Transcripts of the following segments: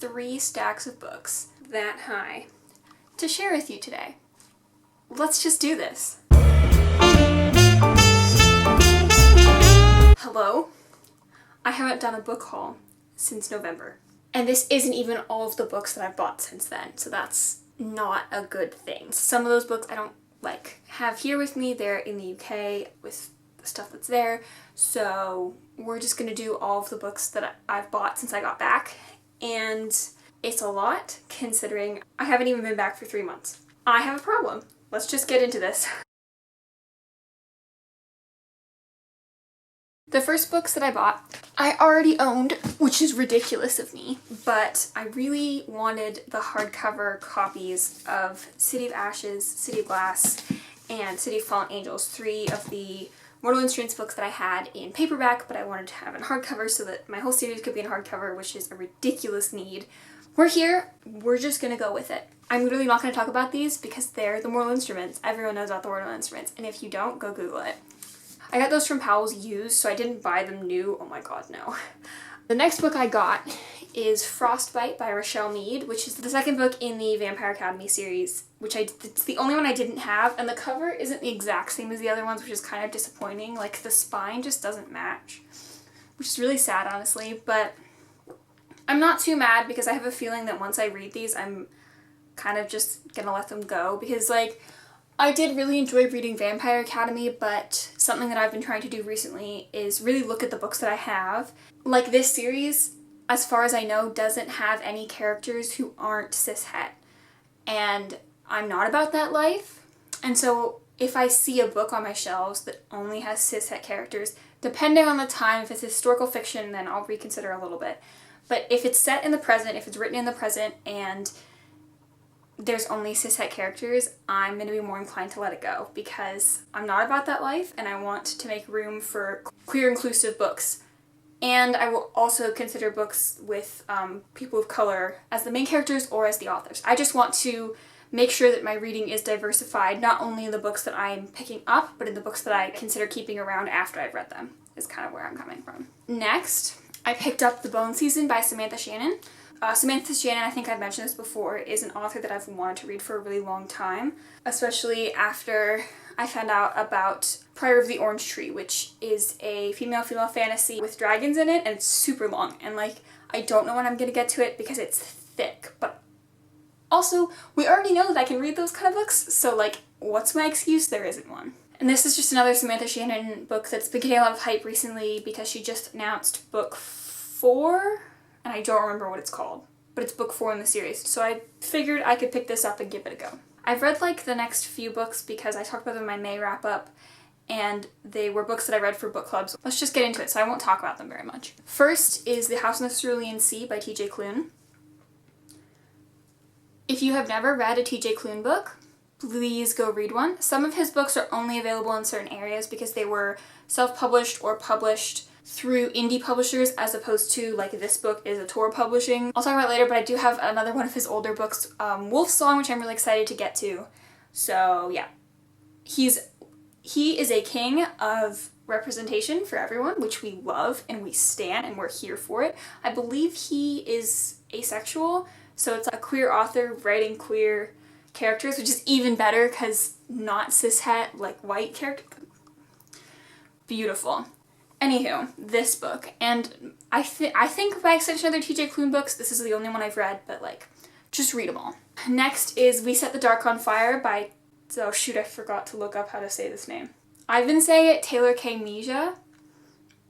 3 stacks of books that high to share with you today. Let's just do this. Hello? I haven't done a book haul since November. And this isn't even all of the books that I've bought since then, so that's not a good thing. Some of those books I don't have here with me. They're in the UK with the stuff that's there, so we're just gonna do all of the books that I've bought since I got back, and it's a lot considering I haven't even been back for 3 months. I have a problem. Let's just get into this. The first books that I bought, I already owned, which is ridiculous of me, but I really wanted the hardcover copies of City of Ashes, City of Glass, and City of Fallen Angels, 3 of the Mortal Instruments books that I had in paperback, but I wanted to have in hardcover so that my whole series could be in hardcover, which is a ridiculous need. We're here, we're just gonna go with it. I'm literally not gonna talk about these because they're the Mortal Instruments. Everyone knows about the Mortal Instruments, and if you don't, go Google it. I got those from Powell's used, so I didn't buy them new. Oh my god, no. The next book I got is Frostbite by Rochelle Mead, which is the second book in the Vampire Academy series, it's the only one I didn't have, and the cover isn't the exact same as the other ones, which is kind of disappointing. Like, the spine just doesn't match, which is really sad, honestly, but I'm not too mad because I have a feeling that once I read these, I'm kind of just gonna let them go, because, like, I did really enjoy reading Vampire Academy, but something that I've been trying to do recently is really look at the books that I have. Like, this series, as far as I know, doesn't have any characters who aren't cishet, and I'm not about that life, and so if I see a book on my shelves that only has cishet characters, depending on the time, if it's historical fiction, then I'll reconsider a little bit. But if it's set in the present, if it's written in the present, and there's only cishet characters, I'm going to be more inclined to let it go, because I'm not about that life, and I want to make room for queer inclusive books. And I will also consider books with people of color as the main characters or as the authors. I just want to make sure that my reading is diversified, not only in the books that I'm picking up, but in the books that I consider keeping around after I've read them, is kind of where I'm coming from. Next, I picked up The Bone Season by Samantha Shannon. Samantha Shannon, I think I've mentioned this before, is an author that I've wanted to read for a really long time, especially after I found out about Prior of the Orange Tree, which is a female-female fantasy with dragons in it, and it's super long, and like, I don't know when I'm gonna get to it because it's thick, but also, we already know that I can read those kind of books, so like, what's my excuse? There isn't one. And this is just another Samantha Shannon book that's been getting a lot of hype recently because she just announced book 4, and I don't remember what it's called, but it's book 4 in the series, so I figured I could pick this up and give it a go. I've read like the next few books because I talked about them in my May wrap-up, and they were books that I read for book clubs. Let's just get into it, so I won't talk about them very much. First is The House on the Cerulean Sea by T.J. Klune. If you have never read a T.J. Klune book, please go read one. Some of his books are only available in certain areas because they were self-published or published through indie publishers, as opposed to, like, this book is a Tor publishing. I'll talk about it later, but I do have another one of his older books, Wolf Song, which I'm really excited to get to. So yeah, he is a king of representation for everyone, which we love and we stan and we're here for it. I believe he is asexual, so it's a queer author writing queer characters, which is even better because not cishet, like, white character. Beautiful. Anywho, this book, and I think by extension of their T.J. Klune books, this is the only one I've read, but like, just read them all. Next is We Set the Dark on Fire by, oh shoot, I forgot to look up how to say this name. I've been saying it Taylor K. Mejia,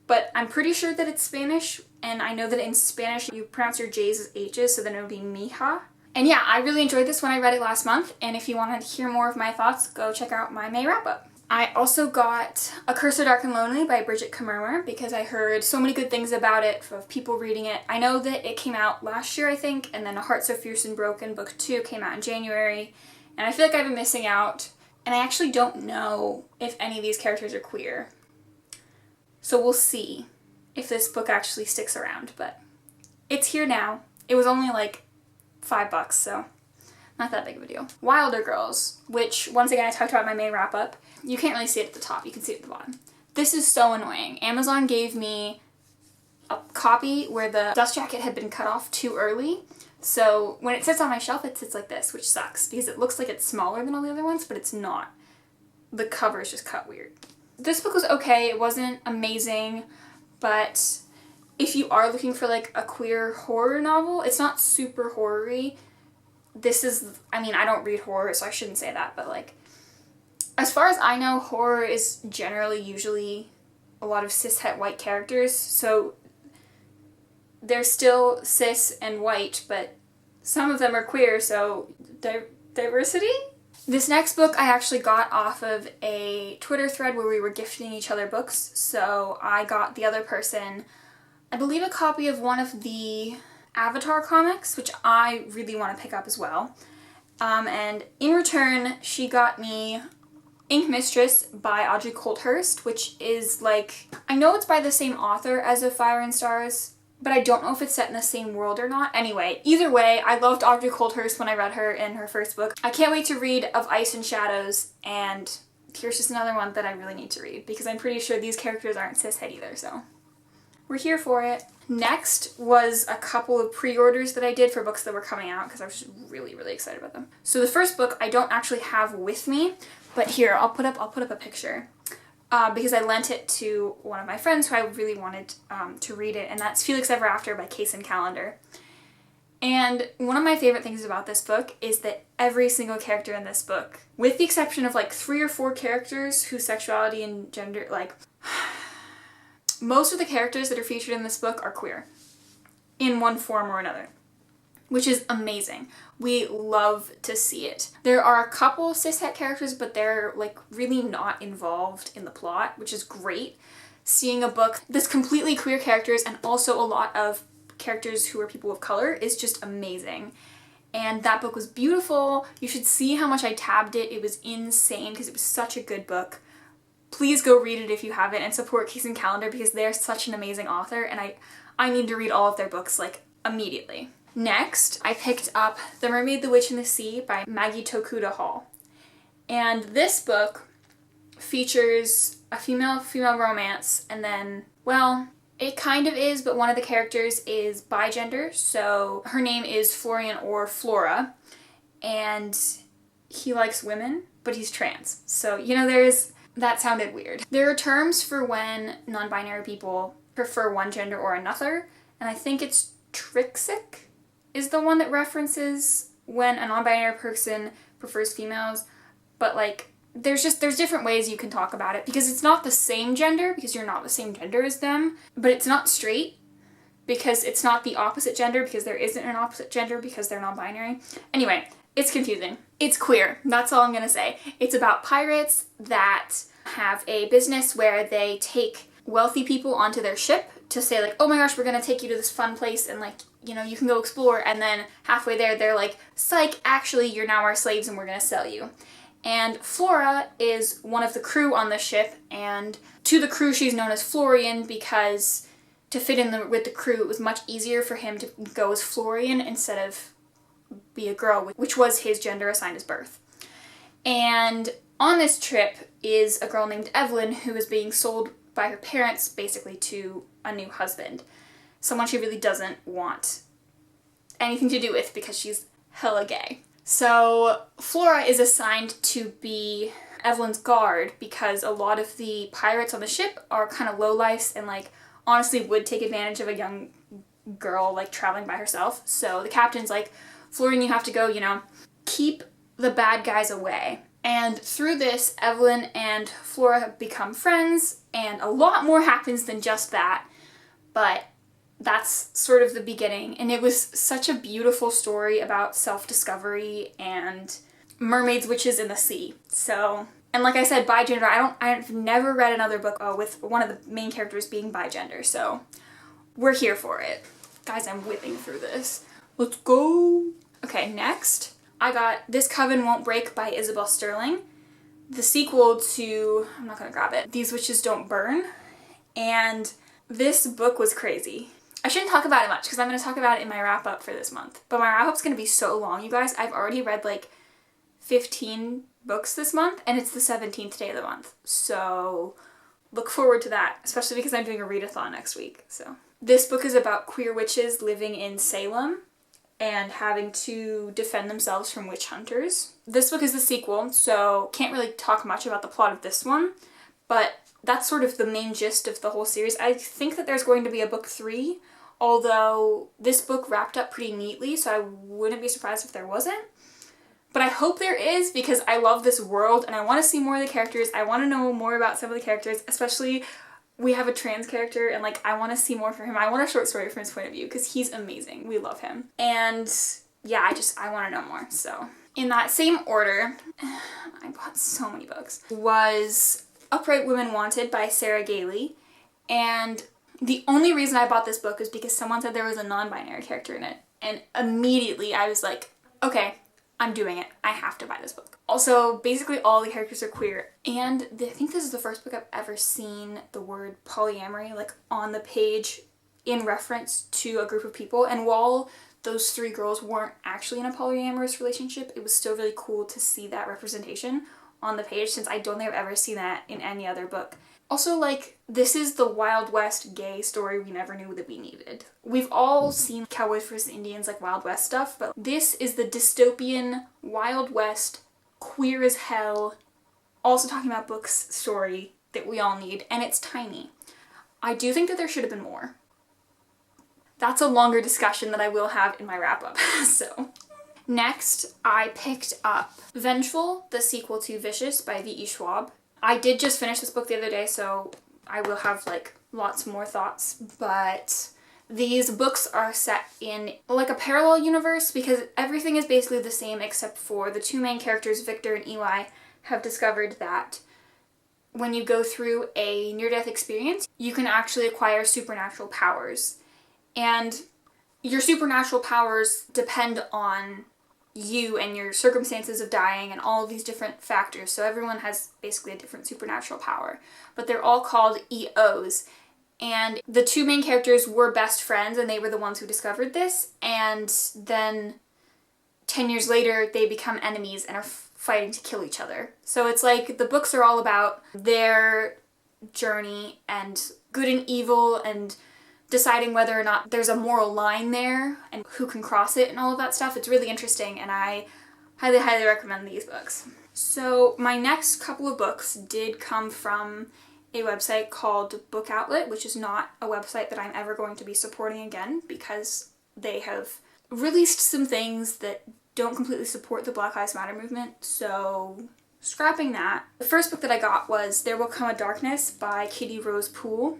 but I'm pretty sure that it's Spanish, and I know that in Spanish you pronounce your J's as H's, so then it would be Mija. And yeah, I really enjoyed this when I read it last month, and if you want to hear more of my thoughts, go check out my May wrap-up. I also got A Curse of Dark and Lonely by Bridget Kammermer because I heard so many good things about it, of people reading it. I know that it came out last year, I think, and then A Heart So Fierce and Broken, book 2, came out in January, and I feel like I've been missing out, and I actually don't know if any of these characters are queer. So we'll see if this book actually sticks around, but it's here now. It was only like $5, so not that big of a deal. Wilder Girls, which, once again, I talked about in my May wrap-up. You can't really see it at the top, you can see it at the bottom. This is so annoying. Amazon gave me a copy where the dust jacket had been cut off too early. So when it sits on my shelf, it sits like this, which sucks because it looks like it's smaller than all the other ones, but it's not. The cover is just cut weird. This book was okay. It wasn't amazing, but if you are looking for like a queer horror novel, it's not super horror-y. This is, I mean, I don't read horror, so I shouldn't say that, but like, as far as I know, horror is generally usually a lot of cishet white characters, so they're still cis and white, but some of them are queer, so diversity? This next book I actually got off of a Twitter thread where we were gifting each other books, so I got the other person, I believe, a copy of one of the Avatar comics, which I really want to pick up as well. And in return, she got me Ink Mistress by Audrey Coulthurst, which is like, I know it's by the same author as Of Fire and Stars, but I don't know if it's set in the same world or not. Anyway, either way, I loved Audrey Coulthurst when I read her in her first book. I can't wait to read Of Ice and Shadows, and here's just another one that I really need to read, because I'm pretty sure these characters aren't cishet either, so we're here for it. Next was a couple of pre-orders that I did for books that were coming out, because I was just really, really excited about them. So the first book I don't actually have with me, but here, I'll put up a picture. Because I lent it to one of my friends who I really wanted to read it, and that's Felix Ever After by Case and Callender. And one of my favorite things about this book is that every single character in this book, with the exception of like 3 or 4 characters whose sexuality and gender, like, most of the characters that are featured in this book are queer, in one form or another, which is amazing. We love to see it. There are a couple cishet characters, but they're like really not involved in the plot, which is great. Seeing a book that's completely queer characters and also a lot of characters who are people of color is just amazing. And that book was beautiful. You should see how much I tabbed it. It was insane because it was such a good book. Please go read it if you haven't and support Case and Callender because they're such an amazing author, and I need to read all of their books like immediately. Next, I picked up The Mermaid, the Witch, and the Sea by Maggie Tokuda Hall. And this book features a female-female romance, and then, well, it kind of is, but one of the characters is bigender, so her name is Florian or Flora, and he likes women, but he's trans. So, you know, that sounded weird. There are terms for when non-binary people prefer one gender or another, and I think it's trixic is the one that references when a non-binary person prefers females, but like there's different ways you can talk about it because it's not the same gender because you're not the same gender as them, but it's not straight because it's not the opposite gender because there isn't an opposite gender because they're non-binary. Anyway, it's confusing. It's queer. That's all I'm gonna say. It's about pirates that have a business where they take wealthy people onto their ship to say like, oh my gosh, we're gonna take you to this fun place and like, you know, you can go explore, and then halfway there they're like, psych, actually you're now our slaves and we're gonna sell you. And Flora is one of the crew on the ship, and to the crew she's known as Florian because to fit in with the crew it was much easier for him to go as Florian instead of be a girl, which was his gender assigned as birth. And on this trip is a girl named Evelyn who is being sold by her parents basically to a new husband. Someone she really doesn't want anything to do with because she's hella gay. So Flora is assigned to be Evelyn's guard because a lot of the pirates on the ship are kind of lowlifes and like honestly would take advantage of a young girl like traveling by herself. So the captain's like, Florian, you have to go, you know, keep the bad guys away. And through this, Evelyn and Flora have become friends, and a lot more happens than just that, but that's sort of the beginning. And it was such a beautiful story about self-discovery and mermaids, witches, in the sea. So, and like I said, bigender, I've never read another book with one of the main characters being bigender, so we're here for it. Guys, I'm whipping through this. Let's go! Okay, next, I got This Coven Won't Break by Isabel Sterling, the sequel to, I'm not gonna grab it, These Witches Don't Burn, and this book was crazy. I shouldn't talk about it much because I'm going to talk about it in my wrap-up for this month, but my wrap-up's going to be so long, you guys. I've already read like 15 books this month, and it's the 17th day of the month, so look forward to that, especially because I'm doing a readathon next week, so. This book is about queer witches living in Salem and having to defend themselves from witch hunters. This book is the sequel, so can't really talk much about the plot of this one, but that's sort of the main gist of the whole series. I think that there's going to be a book 3, although this book wrapped up pretty neatly, so I wouldn't be surprised if there wasn't. But I hope there is, because I love this world and I want to see more of the characters. I want to know more about some of the characters, especially we have a trans character and like I want to see more from him. I want a short story from his point of view because he's amazing. We love him. And yeah, I want to know more. So in that same order, I bought so many books, was Upright Women Wanted by Sarah Gailey. And the only reason I bought this book is because someone said there was a non-binary character in it. And immediately I was like, okay, I'm doing it. I have to buy this book. Also, basically all the characters are queer. And I think this is the first book I've ever seen the word polyamory like on the page in reference to a group of people. And while those 3 girls weren't actually in a polyamorous relationship, it was still really cool to see that representation on the page, since I don't think I've ever seen that in any other book. Also, like, this is the Wild West gay story we never knew that we needed. We've all seen Cowboys vs. Indians, like Wild West stuff, but this is the dystopian, Wild West, queer as hell, also talking about books story that we all need, and it's tiny. I do think that there should have been more. That's a longer discussion that I will have in my wrap-up, so. Next, I picked up Vengeful, the sequel to Vicious by V.E. Schwab. I did just finish this book the other day, so I will have like lots more thoughts, but these books are set in like a parallel universe because everything is basically the same except for the 2 main characters, Victor and Eli, have discovered that when you go through a near-death experience, you can actually acquire supernatural powers. And your supernatural powers depend on you and your circumstances of dying and all of these different factors. So everyone has basically a different supernatural power. But they're all called EOs. And the 2 main characters were best friends and they were the ones who discovered this. And then 10 years later, they become enemies and are fighting to kill each other. So it's like the books are all about their journey and good and evil and deciding whether or not there's a moral line there and who can cross it and all of that stuff. It's really interesting and I highly, highly recommend these books. So my next couple of books did come from a website called Book Outlet, which is not a website that I'm ever going to be supporting again because they have released some things that don't completely support the Black Lives Matter movement, so scrapping that. The first book that I got was There Will Come a Darkness by Katie Rose Poole.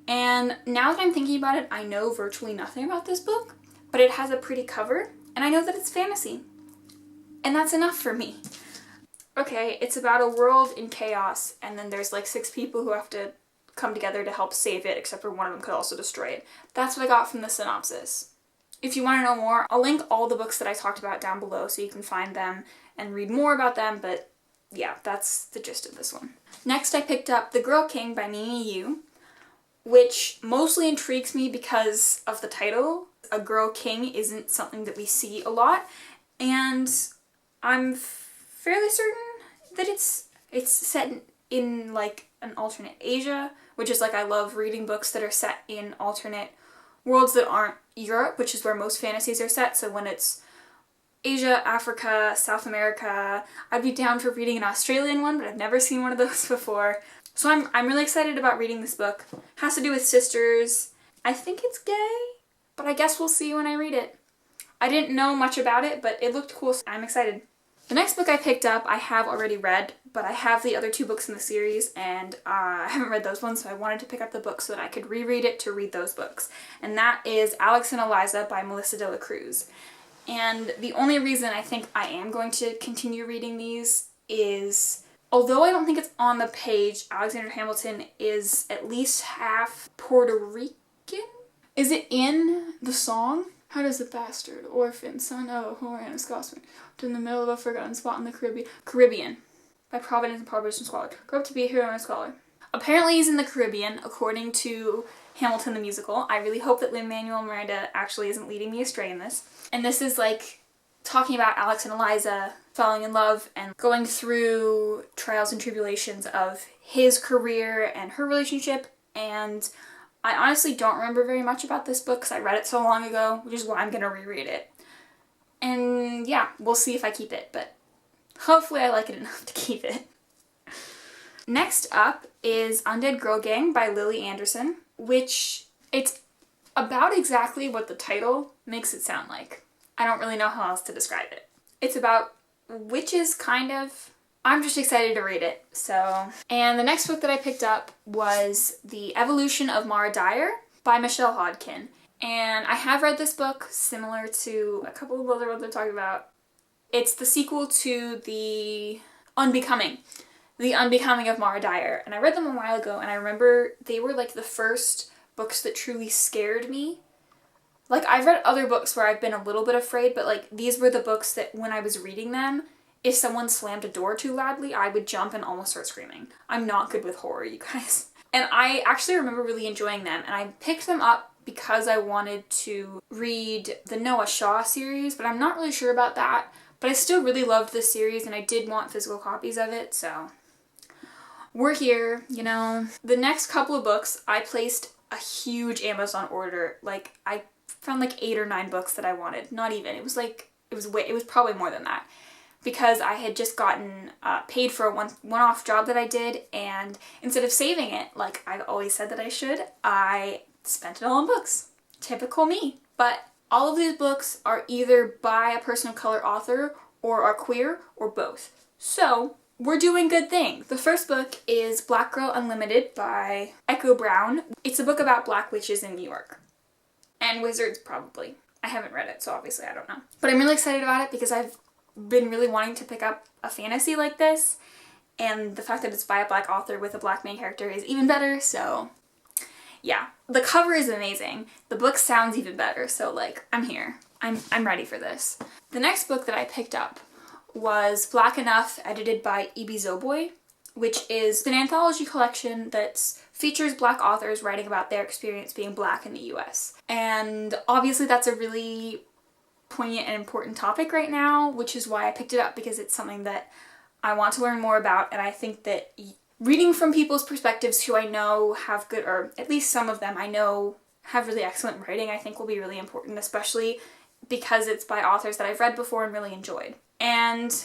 And now that I'm thinking about it, I know virtually nothing about this book, but it has a pretty cover, and I know that it's fantasy. And that's enough for me. Okay, it's about a world in chaos, and then there's like 6 people who have to come together to help save it, except for one of them could also destroy it. That's what I got from the synopsis. If you want to know more, I'll link all the books that I talked about down below so you can find them and read more about them, but yeah, that's the gist of this one. Next, I picked up The Girl King by Mimi Yu, which mostly intrigues me because of the title. A girl king isn't something that we see a lot, and I'm fairly certain that it's set in like an alternate Asia, which is like I love reading books that are set in alternate worlds that aren't Europe, which is where most fantasies are set. So when it's Asia, Africa, South America, I'd be down for reading an Australian one, but I've never seen one of those before. So I'm really excited about reading this book. It has to do with sisters. I think it's gay, but I guess we'll see when I read it. I didn't know much about it, but it looked cool, so I'm excited. The next book I picked up I have already read, but I have the other 2 books in the series, and I haven't read those ones, so I wanted to pick up the book so that I could reread it to read those books. And that is Alex and Eliza by Melissa de la Cruz. And the only reason I think I am going to continue reading these is, although I don't think it's on the page, Alexander Hamilton is at least half Puerto Rican? Is it in the song? How does a bastard, orphan, son of a whore and a Scotsman, in the middle of a forgotten spot in the Caribbean, by Providence and Prohibition Scholar, grew up to be a hero and a scholar. Apparently he's in the Caribbean, according to Hamilton the musical. I really hope that Lin-Manuel Miranda actually isn't leading me astray in this. And this is like talking about Alex and Eliza falling in love and going through trials and tribulations of his career and her relationship, and I honestly don't remember very much about this book because I read it so long ago, which is why I'm going to reread it. And yeah, we'll see if I keep it, but hopefully I like it enough to keep it. Next up is Undead Girl Gang by Lily Anderson, which it's about exactly what the title makes it sound like. I don't really know how else to describe it. It's about witches, kind of. I'm just excited to read it, so. And the next book that I picked up was The Evolution of Mara Dyer by Michelle Hodkin. And I have read this book, similar to a couple of other ones I'm talking about. It's the sequel to The Unbecoming of Mara Dyer. And I read them a while ago, and I remember they were like the first books that truly scared me. Like, I've read other books where I've been a little bit afraid, but like these were the books that when I was reading them, if someone slammed a door too loudly, I would jump and almost start screaming. I'm not good with horror, you guys. And I actually remember really enjoying them, and I picked them up because I wanted to read the Noah Shaw series, but I'm not really sure about that. But I still really loved this series, and I did want physical copies of it, so we're here, you know. The next couple of books, I placed a huge Amazon order. Like, I found like 8 or 9 books that I wanted. Not even. It was probably more than that. Because I had just gotten paid for a one-off job that I did, and instead of saving it, like I've always said that I should, I spent it all on books. Typical me. But all of these books are either by a person of color author, or are queer, or both. So, we're doing good things. The first book is Black Girl Unlimited by Echo Brown. It's a book about black witches in New York. And wizards, probably. I haven't read it, so obviously I don't know. But I'm really excited about it because I've been really wanting to pick up a fantasy like this, and the fact that it's by a black author with a black main character is even better, so yeah. The cover is amazing. The book sounds even better, so like, I'm here. I'm ready for this. The next book that I picked up was Black Enough, edited by E.B. Zoboy, which is an anthology collection that features black authors writing about their experience being black in the US. And obviously that's a really poignant and important topic right now, which is why I picked it up, because it's something that I want to learn more about, and I think that reading from people's perspectives who I know have good, or at least some of them I know have really excellent writing, I think will be really important, especially because it's by authors that I've read before and really enjoyed. And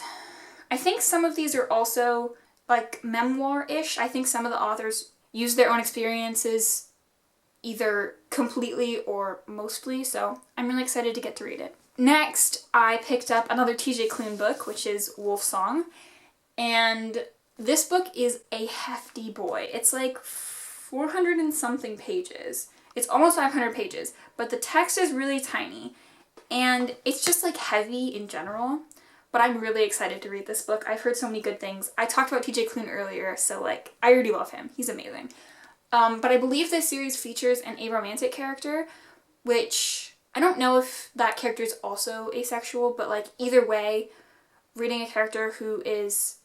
I think some of these are also like memoir-ish. I think some of the authors use their own experiences either completely or mostly, so I'm really excited to get to read it. Next, I picked up another TJ Klune book, which is Wolf Song, and this book is a hefty boy. It's like 400 and something pages. It's almost 500 pages, but the text is really tiny, and it's just like heavy in general, but I'm really excited to read this book. I've heard so many good things. I talked about TJ Klune earlier, so like, I already love him. He's amazing. But I believe this series features an aromantic character, which I don't know if that character is also asexual, but like either way, reading a character who is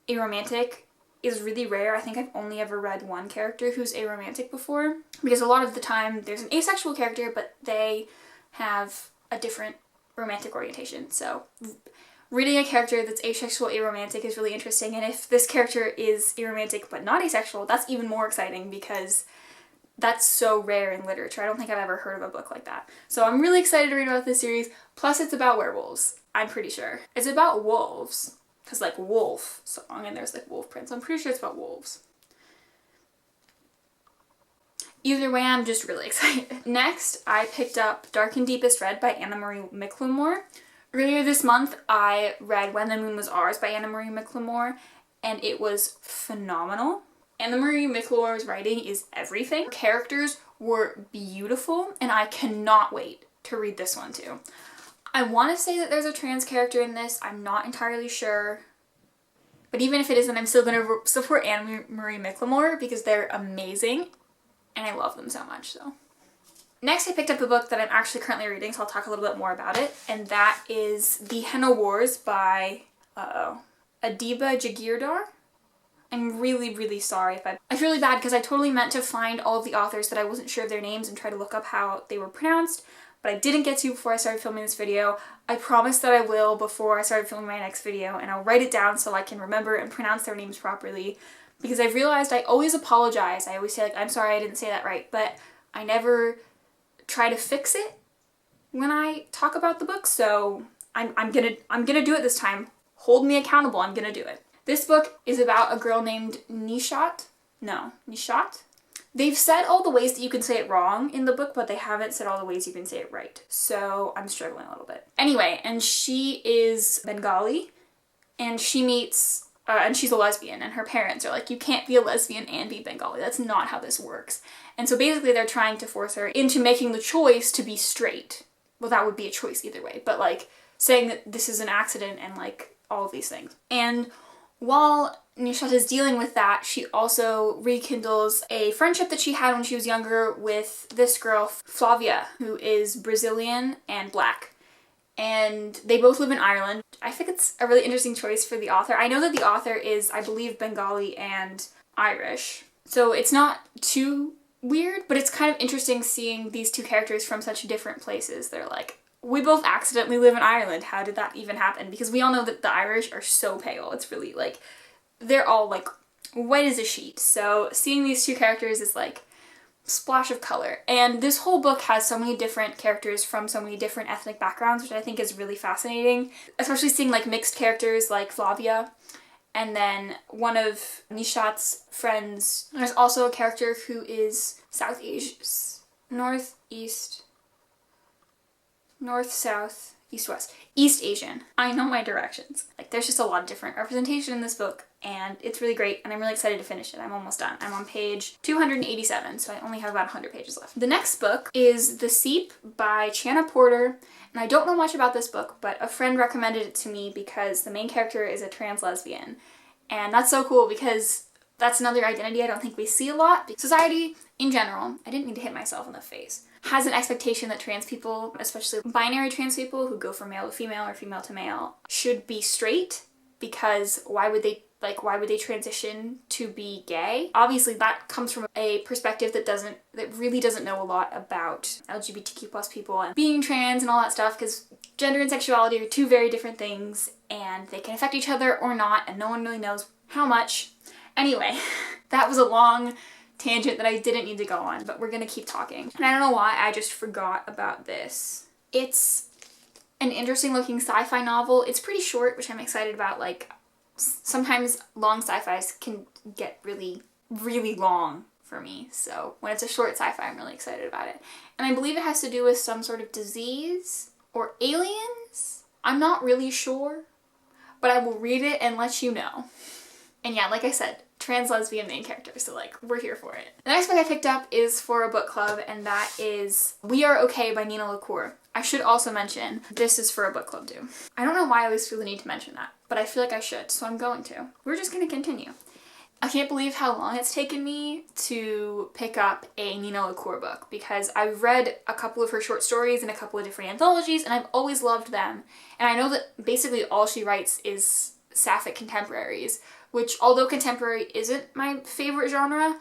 aromantic is really rare. I think I've only ever read one character who's aromantic before, because a lot of the time there's an asexual character, but they have a different romantic orientation. So reading a character that's asexual, aromantic is really interesting, and if this character is aromantic but not asexual, that's even more exciting because that's so rare in literature. I don't think I've ever heard of a book like that. So I'm really excited to read about this series, plus it's about werewolves, I'm pretty sure. It's about wolves, because like Wolf Song, and there's like wolf prints. I'm pretty sure it's about wolves. Either way, I'm just really excited. Next, I picked up Dark and Deepest Red by Anna Marie McLemore. Earlier this month, I read When the Moon Was Ours by Anna Marie McLemore, and it was phenomenal. Anna Marie McLemore's writing is everything. Her characters were beautiful, and I cannot wait to read this one too. I want to say that there's a trans character in this. I'm not entirely sure. But even if it isn't, I'm still going to support Anna Marie McLemore because they're amazing, and I love them so much, so. Next, I picked up a book that I'm actually currently reading, so I'll talk a little bit more about it, and that is The Henna Wars by, Adiba Jagirdar. I'm really, really sorry if I feel really bad because I totally meant to find all of the authors that I wasn't sure of their names and try to look up how they were pronounced, but I didn't get to before I started filming this video. I promise that I will before I started filming my next video, and I'll write it down so I can remember and pronounce their names properly, because I've realized I always apologize. I always say like, I'm sorry I didn't say that right, but I never try to fix it when I talk about the book, so I'm gonna do it this time. Hold me accountable, I'm gonna do it. This book is about a girl named Nishat. They've said all the ways that you can say it wrong in the book, but they haven't said all the ways you can say it right. So I'm struggling a little bit. Anyway, and she is Bengali, and she meets, and she's a lesbian, and her parents are like, you can't be a lesbian and be Bengali. That's not how this works. And so basically they're trying to force her into making the choice to be straight. Well, that would be a choice either way, but like saying that this is an accident and like all of these things. And while Nishat is dealing with that, she also rekindles a friendship that she had when she was younger with this girl, Flavia, who is Brazilian and black. And they both live in Ireland. I think it's a really interesting choice for the author. I know that the author is, I believe, Bengali and Irish. So it's not too weird, but it's kind of interesting seeing these two characters from such different places. They're like, we both accidentally live in Ireland. How did that even happen? Because we all know that the Irish are so pale. It's really like, they're all like white as a sheet. So seeing these two characters is like splash of color. And this whole book has so many different characters from so many different ethnic backgrounds, which I think is really fascinating. Especially seeing like mixed characters like Flavia. And then one of Nishat's friends, there's also a character who is South Asia, North, South, East, West. East Asian. I know my directions. Like, there's just a lot of different representation in this book, and it's really great, and I'm really excited to finish it. I'm almost done. I'm on page 287, so I only have about 100 pages left. The next book is The Seep by Channa Porter, and I don't know much about this book, but a friend recommended it to me because the main character is a trans lesbian, and that's so cool because that's another identity I don't think we see a lot. Society, in general, I didn't mean to hit myself in the face, has an expectation that trans people, especially binary trans people who go from male to female or female to male, should be straight, because why would they transition to be gay? Obviously that comes from a perspective that really doesn't know a lot about LGBTQ plus people and being trans and all that stuff, because gender and sexuality are two very different things and they can affect each other or not, and no one really knows how much. Anyway, that was a long tangent that I didn't need to go on, but we're gonna keep talking. And I don't know why I just forgot about this. It's an interesting looking sci-fi novel. It's pretty short, which I'm excited about. Like, sometimes long sci-fis can get really, really long for me. So when it's a short sci-fi, I'm really excited about it. And I believe it has to do with some sort of disease or aliens. I'm not really sure, but I will read it and let you know. And yeah, like I said, trans lesbian main character, so like, we're here for it. The next book I picked up is for a book club, and that is We Are Okay by Nina LaCour. I should also mention, this is for a book club too. I don't know why I always feel the need to mention that, but I feel like I should, so I'm going to. We're just gonna continue. I can't believe how long it's taken me to pick up a Nina LaCour book, because I've read a couple of her short stories in a couple of different anthologies, and I've always loved them. And I know that basically all she writes is sapphic contemporaries, which, although contemporary isn't my favorite genre,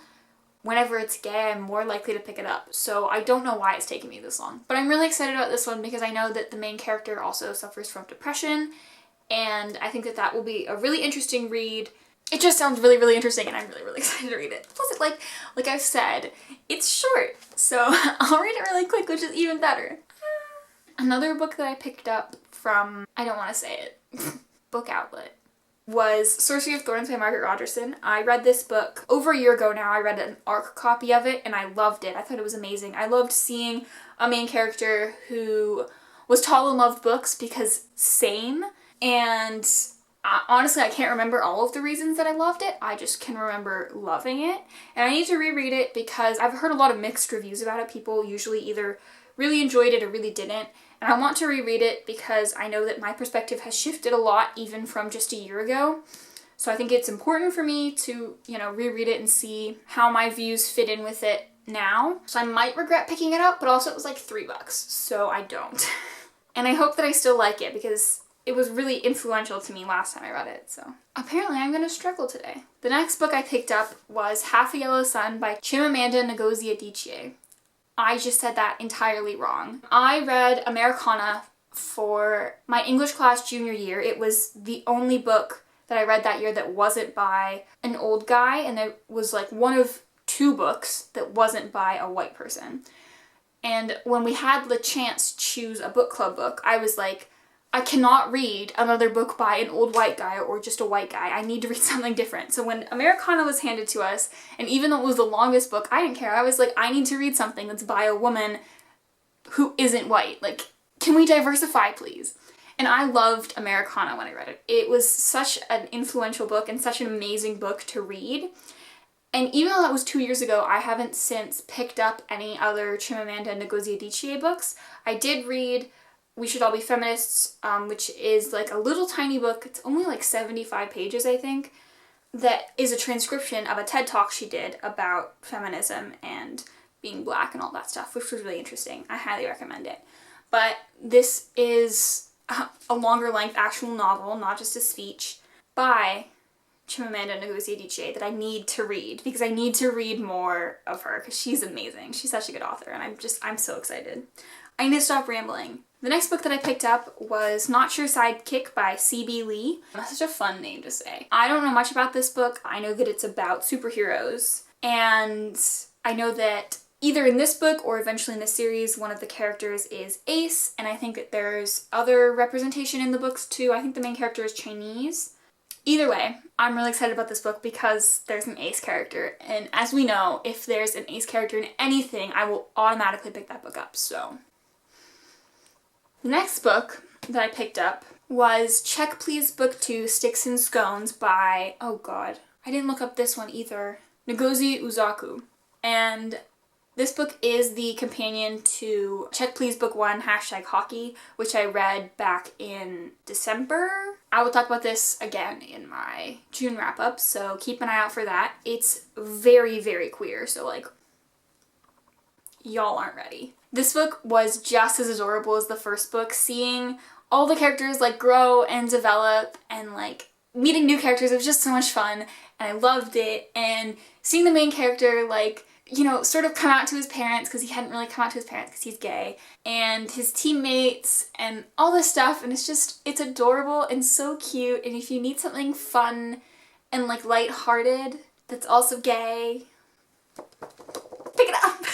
whenever it's gay, I'm more likely to pick it up. So I don't know why it's taken me this long. But I'm really excited about this one because I know that the main character also suffers from depression, and I think that that will be a really interesting read. It just sounds really, really interesting, and I'm really, really excited to read it. Plus, like I've said, it's short, so I'll read it really quick, which is even better. Another book that I picked up from, I don't want to say it, Book Outlet, was Sorcery of Thorns by Margaret Rogerson. I read this book over a year ago now. I read an ARC copy of it and I loved it. I thought it was amazing. I loved seeing a main character who was tall and loved books, because same. And honestly, I can't remember all of the reasons that I loved it. I just can remember loving it. And I need to reread it because I've heard a lot of mixed reviews about it. People usually either really enjoyed it or really didn't. And I want to reread it because I know that my perspective has shifted a lot even from just a year ago. So I think it's important for me to, reread it and see how my views fit in with it now. So I might regret picking it up, but also it was like $3, so I don't. And I hope that I still like it because it was really influential to me last time I read it, so. Apparently I'm gonna struggle today. The next book I picked up was Half a Yellow Sun by Chimamanda Ngozi Adichie. I just said that entirely wrong. I read Americana for my English class junior year. It was the only book that I read that year that wasn't by an old guy, and there was like one of 2 books that wasn't by a white person. And when we had the chance to choose a book club book, I was like, I cannot read another book by an old white guy or just a white guy. I need to read something different. So when Americana was handed to us, and even though it was the longest book, I didn't care. I was like, I need to read something that's by a woman who isn't white. Like, can we diversify, please? And I loved Americana when I read it. It was such an influential book and such an amazing book to read. And even though that was 2 years ago, I haven't since picked up any other Chimamanda Ngozi Adichie books. I did read We Should All Be Feminists, which is like a little tiny book. It's only like 75 pages, I think, that is a transcription of a TED Talk she did about feminism and being black and all that stuff, which was really interesting. I highly recommend it. But this is a longer length actual novel, not just a speech, by Chimamanda Ngozi Adichie that I need to read, because I need to read more of her because she's amazing. She's such a good author, and I'm so excited. I need to stop rambling. The next book that I picked up was Not Your Sidekick by C.B. Lee. That's such a fun name to say. I don't know much about this book. I know that it's about superheroes, and I know that either in this book or eventually in the series, one of the characters is Ace, and I think that there's other representation in the books too. I think the main character is Chinese. Either way, I'm really excited about this book because there's an Ace character, and as we know, if there's an Ace character in anything, I will automatically pick that book up, so. The next book that I picked up was Check Please Book 2 Sticks and Scones by, oh god, I didn't look up this one either, Ngozi Uzoku. And this book is the companion to Check Please Book 1 #hockey, which I read back in December. I will talk about this again in my June wrap-up, so keep an eye out for that. It's very, very queer, so like, y'all aren't ready. This book was just as adorable as the first book. Seeing all the characters like grow and develop and like meeting new characters, it was just so much fun, and I loved it. And seeing the main character like, you know, sort of come out to his parents, because he hadn't really come out to his parents because he's gay, and his teammates and all this stuff, and it's adorable and so cute. And if you need something fun and like lighthearted that's also gay, pick it up.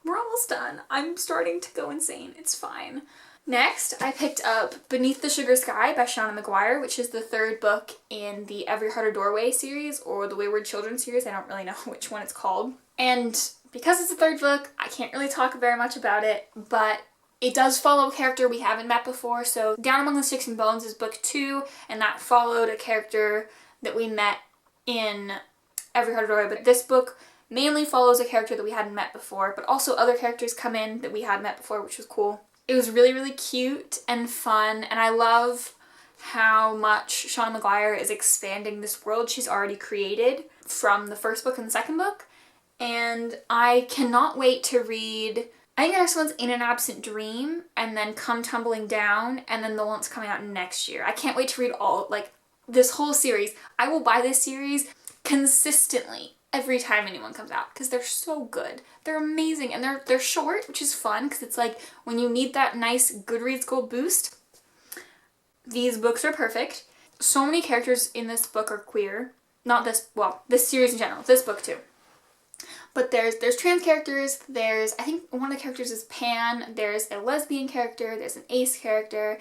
We're almost done. I'm starting to go insane. It's fine. Next, I picked up Beneath the Sugar Sky by Shauna McGuire, which is the 3rd book in the Every Heart a Doorway series, or the Wayward Children series. I don't really know which one it's called. And because it's the 3rd book, I can't really talk very much about it, but it does follow a character we haven't met before. So Down Among the Sticks and Bones is book 2, and that followed a character that we met in Every Heart a Doorway. But this book mainly follows a character that we hadn't met before, but also other characters come in that we hadn't met before, which was cool. It was really, really cute and fun, and I love how much Shauna McGuire is expanding this world she's already created from the 1st book and the 2nd book. And I cannot wait to read, I think the next one's In an Absent Dream, and then Come Tumbling Down, and then the one that's coming out next year. I can't wait to read all, like, this whole series. I will buy this series consistently every time anyone comes out, because they're so good. They're amazing, and they're short, which is fun, because it's like when you need that nice Goodreads gold boost, these books are perfect. So many characters in this book are queer. Not this, well, this series in general, this book too. But there's trans characters, there's, I think one of the characters is Pan, there's a lesbian character, there's an Ace character,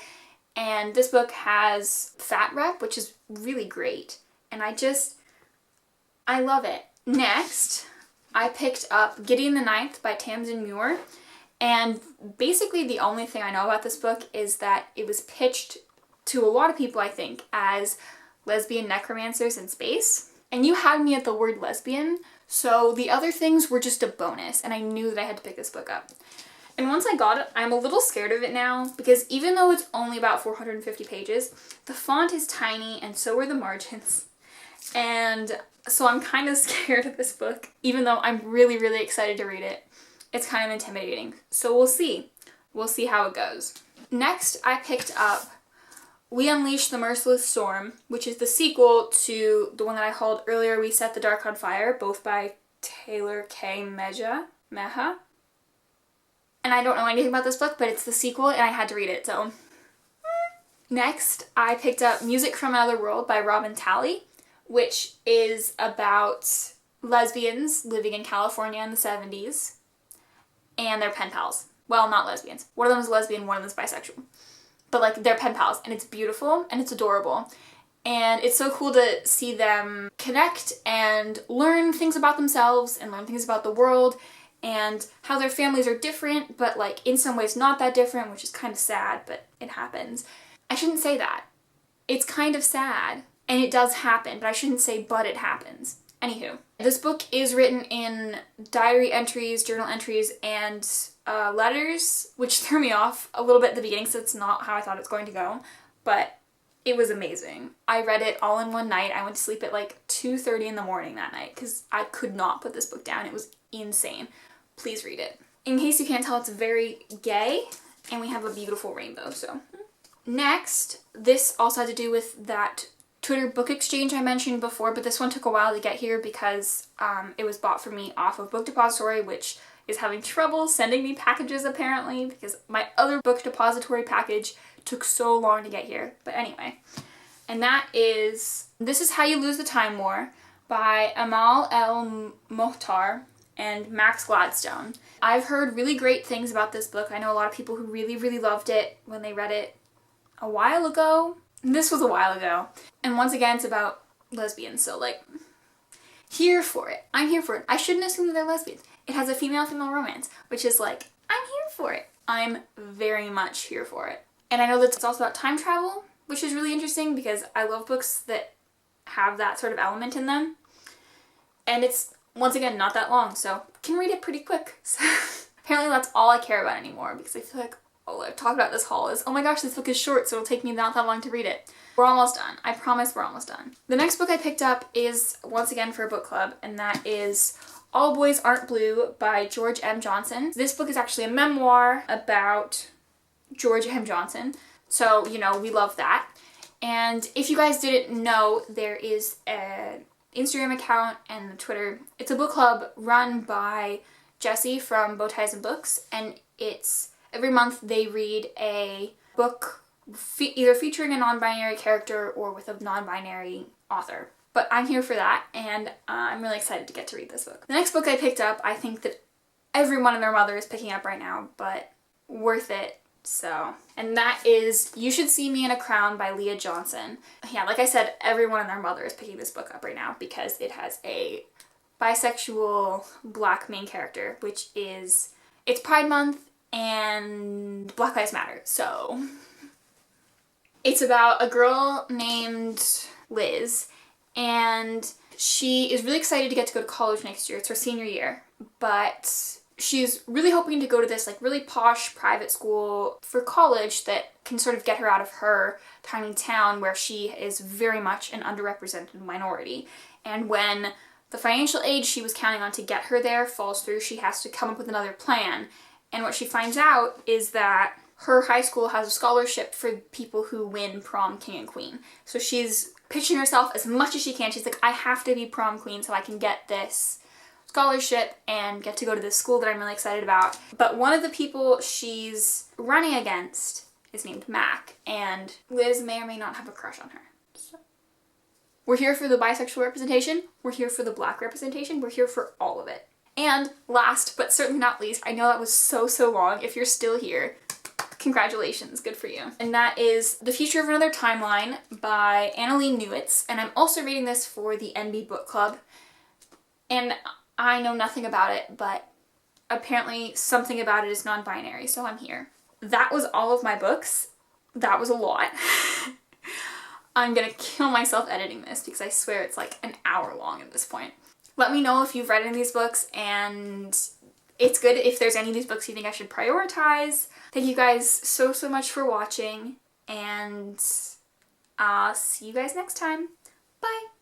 and this book has fat rep, which is really great. And I love it. Next, I picked up Gideon the Ninth by Tamsin Muir, and basically the only thing I know about this book is that it was pitched to a lot of people, I think, as lesbian necromancers in space. And you had me at the word lesbian, so the other things were just a bonus, and I knew that I had to pick this book up. And once I got it, I'm a little scared of it now, because even though it's only about 450 pages, the font is tiny, and so are the margins. And so I'm kind of scared of this book, even though I'm really, really excited to read it. It's kind of intimidating. So we'll see. We'll see how it goes. Next, I picked up We Unleash the Merciless Storm, which is the sequel to the one that I hauled earlier, We Set the Dark on Fire, both by Taylor K. Meha. And I don't know anything about this book, but it's the sequel, and I had to read it, so Next, I picked up Music from Another World by Robin Talley, which is about lesbians living in California in the 70s and their pen pals. Well, not lesbians. One of them is lesbian, one of them is bisexual. But like, they're pen pals, and it's beautiful and it's adorable. And it's so cool to see them connect and learn things about themselves and learn things about the world and how their families are different, but like in some ways not that different, which is kind of sad, but it happens. I shouldn't say that. It's kind of sad, and it does happen, but I shouldn't say but it happens. Anywho, this book is written in diary entries, journal entries, and letters, which threw me off a little bit at the beginning, so it's not how I thought it was going to go, but it was amazing. I read it all in one night. I went to sleep at like 2:30 in the morning that night because I could not put this book down. It was insane. Please read it. In case you can't tell, it's very gay, and we have a beautiful rainbow, so. Next, this also had to do with that Twitter book exchange I mentioned before, but this one took a while to get here because it was bought for me off of Book Depository, which is having trouble sending me packages apparently because my other Book Depository package took so long to get here. But anyway, and that is This Is How You Lose the Time War by Amal El Mohtar and Max Gladstone. I've heard really great things about this book. I know a lot of people who really, really loved it when they read it a while ago. This was a while ago. And once again, it's about lesbians, so like, here for it. I'm here for it. I shouldn't assume that they're lesbians. It has a female-female romance, which is like, I'm here for it. I'm very much here for it. And I know that it's also about time travel, which is really interesting because I love books that have that sort of element in them. And it's, once again, not that long, so I can read it pretty quick. So apparently that's all I care about anymore because I feel like all I've talked about this haul is, oh my gosh, this book is short, so it'll take me not that long to read it. We're almost done. I promise we're almost done. The next book I picked up is, once again, for a book club, and that is All Boys Aren't Blue by George M. Johnson. This book is actually a memoir about George M. Johnson, so, you know, we love that. And if you guys didn't know, there is an Instagram account and a Twitter. It's a book club run by Jessie from Bow Ties and Books, and it's every month they read a book either featuring a non-binary character or with a non-binary author. But I'm here for that, and I'm really excited to get to read this book. The next book I picked up, I think that everyone and their mother is picking up right now, but worth it, so. And that is You Should See Me in a Crown by Leah Johnson. Yeah, like I said, everyone and their mother is picking this book up right now because it has a bisexual black main character, which is, it's Pride Month, and Black Lives Matter, so. It's about a girl named Liz, and she is really excited to get to go to college next year. It's her senior year, but she's really hoping to go to this like really posh private school for college that can sort of get her out of her tiny town where she is very much an underrepresented minority. And when the financial aid she was counting on to get her there falls through, she has to come up with another plan. And what she finds out is that her high school has a scholarship for people who win prom king and queen. So she's pitching herself as much as she can. She's like, I have to be prom queen so I can get this scholarship and get to go to this school that I'm really excited about. But one of the people she's running against is named Mac, and Liz may or may not have a crush on her. So. We're here for the bisexual representation. We're here for the black representation. We're here for all of it. And last, but certainly not least, I know that was so long. If you're still here, congratulations, good for you. And that is The Future of Another Timeline by Annalee Newitz. And I'm also reading this for the NB Book Club. And I know nothing about it, but apparently something about it is non-binary, so I'm here. That was all of my books. That was a lot. I'm gonna kill myself editing this because I swear it's like an hour long at this point. Let me know if you've read any of these books, and it's good if there's any of these books you think I should prioritize. Thank you guys so much for watching, and I'll see you guys next time. Bye!